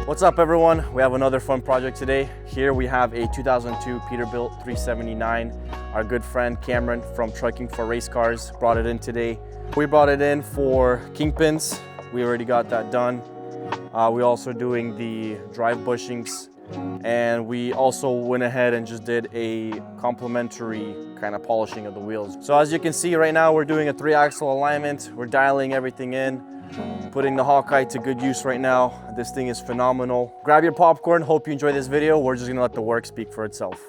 What's up everyone? We have another fun project today. Here we have a 2002 Peterbilt 379. Our good friend Cameron from Trucking for Race Cars brought it in today. We brought it in for Kingpins. We already got that done. We're also doing the drive bushings, and we also went ahead and just did a complimentary kind of polishing of the wheels. So as you can see right now, we're doing a 3-axle alignment. We're dialing everything in, putting the Hawkeye to good use right now. This thing is phenomenal. Grab your popcorn. Hope you enjoy this video. We're just gonna let the work speak for itself.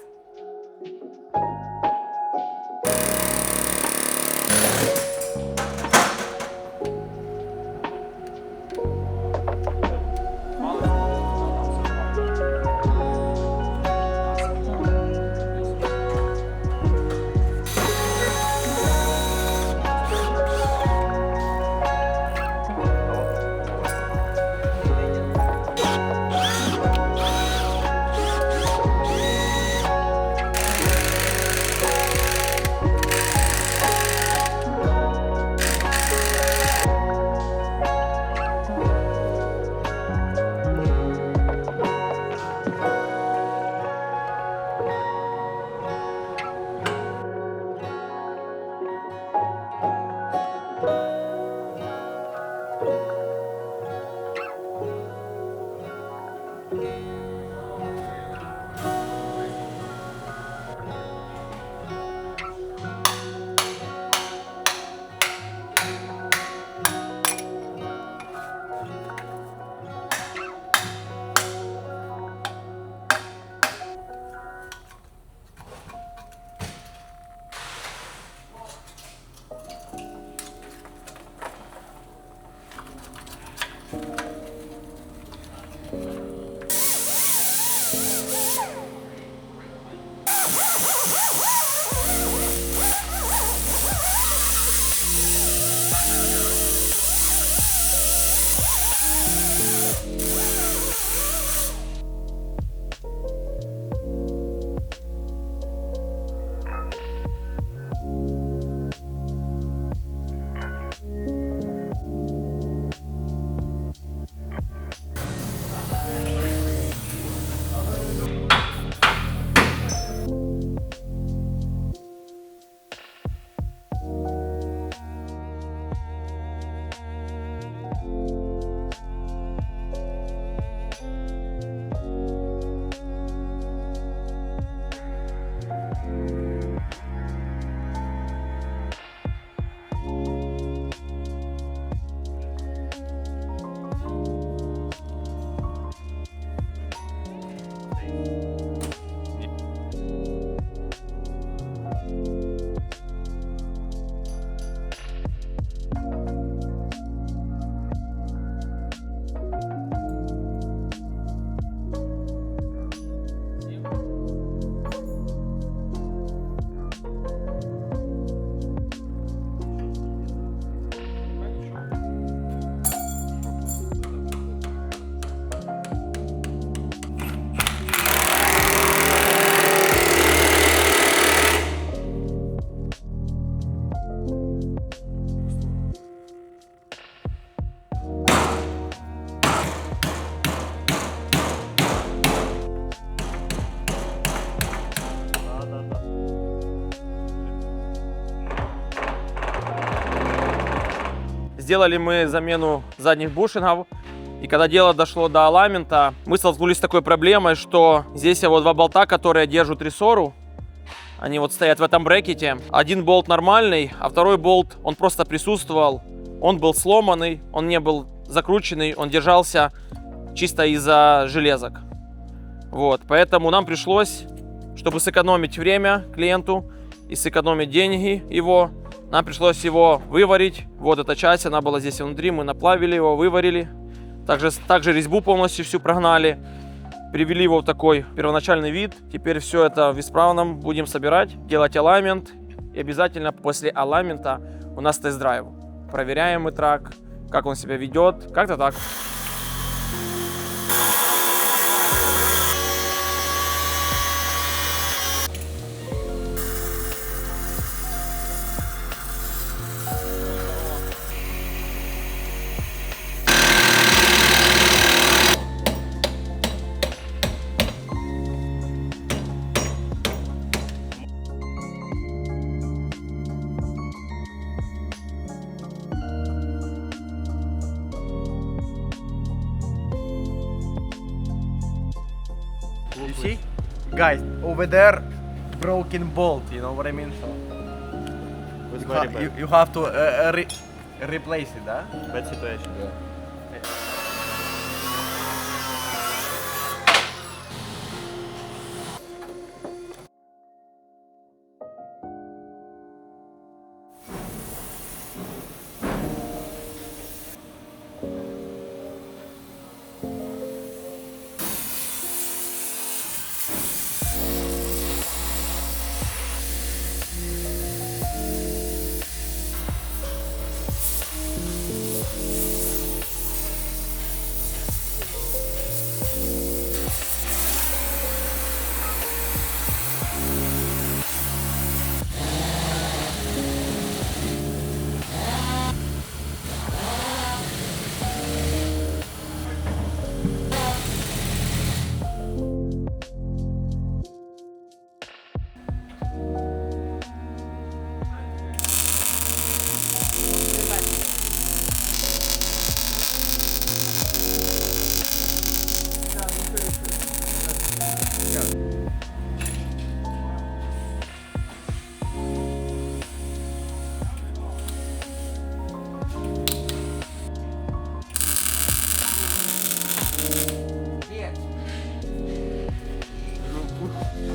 Сделали мы замену задних бушингов, и когда дело дошло до аламента, мы столкнулись с такой проблемой, что здесь вот два болта, которые держат рессору, они вот стоят в этом брекете. Один болт нормальный, а второй болт, он просто присутствовал, он был сломанный, он не был закрученный, он держался чисто из-за железок. Вот, поэтому нам пришлось, чтобы сэкономить время клиенту и сэкономить деньги его, нам пришлось его выварить. Вот эта часть, она была здесь внутри, мы наплавили его, выварили. Также резьбу полностью всю прогнали. Привели его в такой первоначальный вид. Теперь все это в исправном будем собирать, делать аламент. И обязательно после аламента у нас тест-драйв. Проверяем мы трак, как он себя ведет, как-то так. guys, over there, broken bolt. You know what I mean? So It's you, very you have to replace it, huh? bad situation.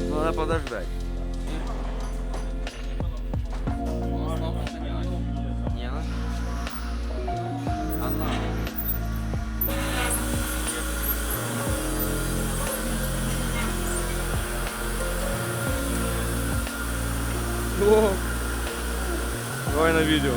Надо подождать. Не надо? Она. Давай на видео.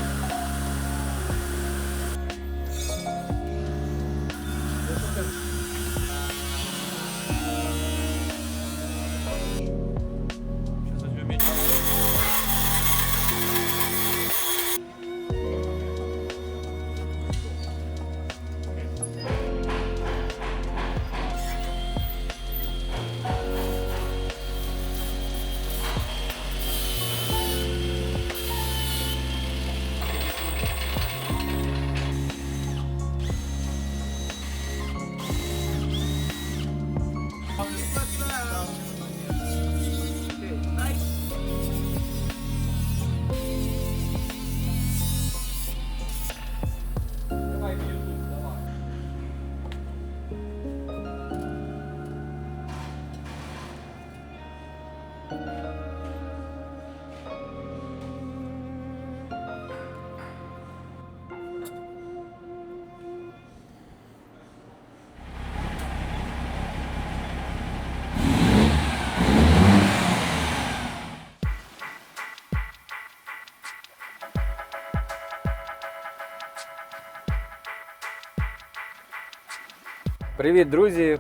Привіт, друзі!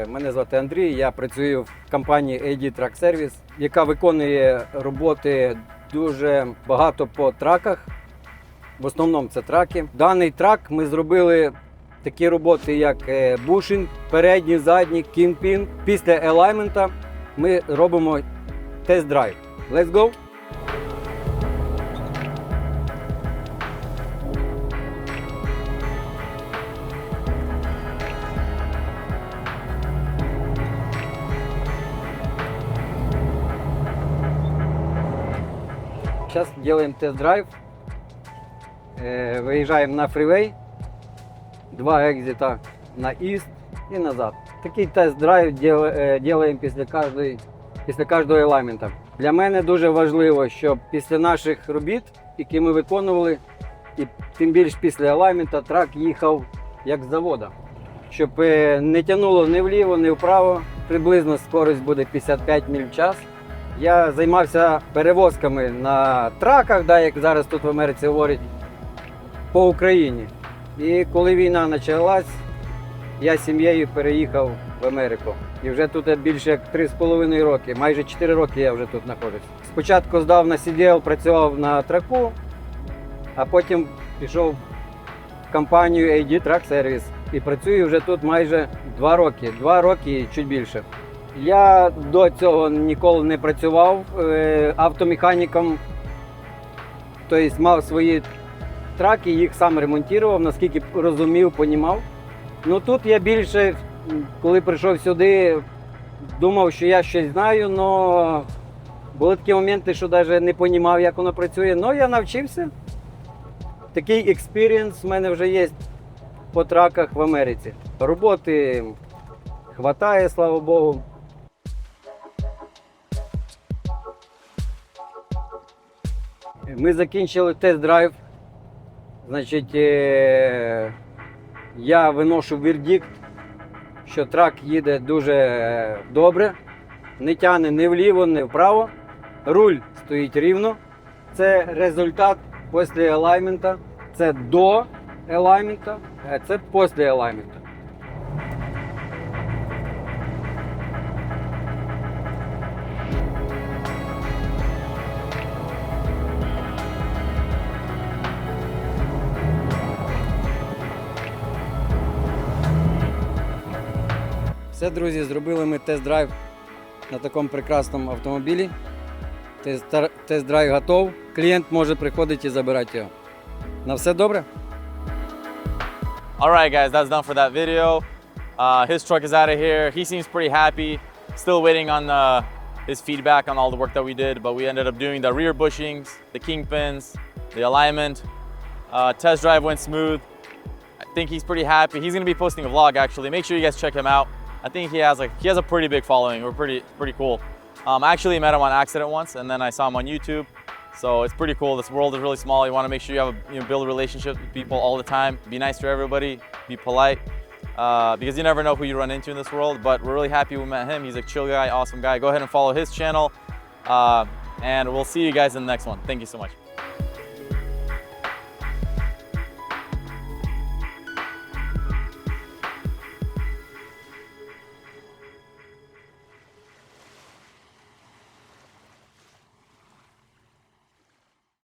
Мене звати Андрій, я працюю в компанії AD Truck Service, яка виконує роботи дуже багато по траках. В основному це траки. Даний трак ми зробили такі роботи, як бушинг, передній, задній, Kingpin. Після елаймента ми робимо тест-драйв. Let's go! Сейчас делаем тест-драйв, выезжаем на фривей, 2 экзита на ист и назад. Такий тест-драйв делаем після кожного елемента. Для мене дуже важливо, щоб після наших робіт, які ми виконували, і тим більше після елемента, трак їхав як з завода. Щоб не тягнуло ні вліво, ні вправо, приблизно скорость буде 55 миль в час. Я займався перевозками на траках, да, як зараз тут в Америці говорять, по Україні. І коли війна почалась, я з сім'єю переїхав в Америку. І вже тут більше як 3,5 роки, майже 4 роки я вже тут знаходжусь. Спочатку здав на CDL, працював на траку, а потім пішов в компанію AD Truck Service. І працюю вже тут майже 2 роки. 2 роки і чуть більше. Я до цього ніколи не працював автомеханіком, тобто мав свої траки, їх сам ремонтував, наскільки розумів, понімав. Ну тут я більше, коли прийшов сюди, думав, що я щось знаю, але були такі моменти, що навіть не розумів, як воно працює. Але я навчився. Такий експірієнс в мене вже є по траках в Америці. Роботи хватає, слава Богу. Ми закінчили тест-драйв. Значить, я виношу вердикт, що трак їде дуже добре, не тягне ні вліво, ні вправо. Руль стоїть рівно. Це результат після елаймента. Це до елаймента, а це після елаймента. Все, друзі, зробили ми тест-драйв на такому прекрасному автомобілі. Тест-драйв готов. Клієнт може приходити і забирати його. На все добре? All right, guys, that's done for that video. His truck is out of here. He seems pretty happy. Still waiting on his feedback on all the work that we did, but we ended up doing the rear bushings, the Kingpins, the alignment. Test drive went smooth. I think he's pretty happy. He's gonna be posting a vlog actually. Make sure you guys check him out. I think he has a pretty big following. We're pretty cool. I actually met him on accident once, and then I saw him on YouTube. So it's pretty cool. This world is really small. You want to make sure you build relationships with people all the time. Be nice to everybody. Be polite, because you never know who you run into in this world. But we're really happy we met him. He's a chill guy, awesome guy. Go ahead and follow his channel, and we'll see you guys in the next one. Thank you so much.